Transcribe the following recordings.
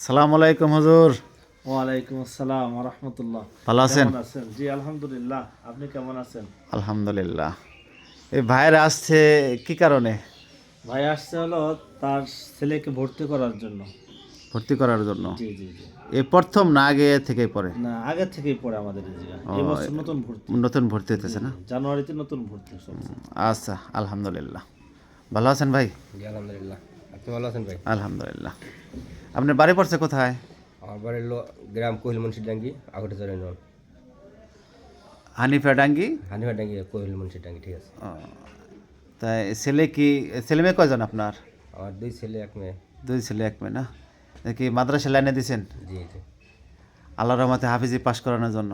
সালাম আলাইকুম হুজুর। ওয়ালাইকুম আসসালাম ওয়া রাহমাতুল্লাহ। ভালো আছেন? কেমন আছেন? জি আলহামদুলিল্লাহ। আপনি কেমন আছেন? আলহামদুলিল্লাহ। এই ভাইরা আসছে কি কারণে? ভাই আসছে হলো তার ছেলেকে ভর্তি করার জন্য। ভর্তি করার জন্য? জি জি জি। এই প্রথম না আগে থেকেই পড়ে? না আগে থেকেই পড়ে আমাদের এই জায়গায়। ও, এই বছর নতুন ভর্তি। নতুন ভর্তি জি হতেছে না? জি। জানুয়ারিতে নতুন ভর্তি চলছে। আচ্ছা, আলহামদুলিল্লাহ। ভালো আছেন ভাই? জি আলহামদুলিল্লাহ। আপনি ভালো আছেন ভাই? আলহামদুলিল্লাহ। আপনার বাড়ি পড়ছে কোথায়? আমার বাড়ি হলো গ্রাম কোহিল মুন্সিডাঙ্গি আগরচর ইউনিয়ন। হানিফা ডাঙ্গি। হানিফাডাঙ্গি কোহিল মুন্সিডাঙ্গি, ঠিক আছে। ও, তাই ছেলে মেয়ে কয়জন আপনার? আমার দুই ছেলে এক মেয়ে। দুই ছেলে এক মেয়ে না? কি মাদ্রাসা লাইনে দিয়েছেন? জি জি। আল্লাহর রহমতে হাফিজি পাশ করানোর জন্য?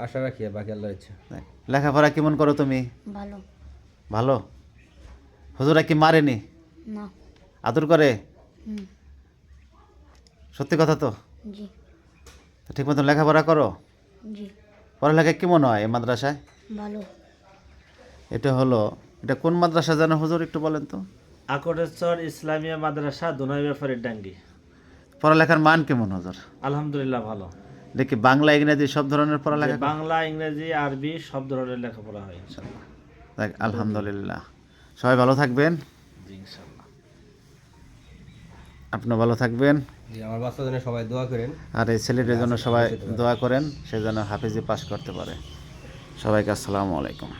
আশা রাখি বাকি আল্লাহর ইচ্ছা। তাই। লেখাপড়া কেমন করো তুমি? ভালো। ভালো। হুজুরা কি মারেনি? না। আদর করে? হুম। সত্যি কথা তো? জি। তো ঠিক মতন লেখাপড়া করো? জি। পড়ালেখা কেমন হয় এই মাদ্রাসায়? ভালো। এটা কোন মাদ্রাসা জানো হুজুর, একটু বলেন তো? আকরেশ্বর ইসলামিয়া মাদ্রাসা দুনাই ব্যাপারীর ডাঙ্গি। পড়ালেখার মান কেমন হুজুর? আলহামদুলিল্লাহ ভালো। দেখি বাংলা ইংরেজি সব ধরনের পড়ালেখা যে বাংলা, ইংরেজি, আরবি সব ধরনের লেখাপড়া হয় ইনশাআল্লাহ। দেখ, আলহামদুলিল্লাহ। সবাই ভালো থাকবেন। জি ইনশাআল্লাহ। আপনিও ভালো থাকবেন। জি, আমার বাচ্চার জন্য সবাই দোয়া করেন। আর এই ছেলেটির জন্য সবাই দোয়া করেন, সে যেন হাফিজি পাস করতে পারে। সবাইকে আসসালামু আলাইকুম।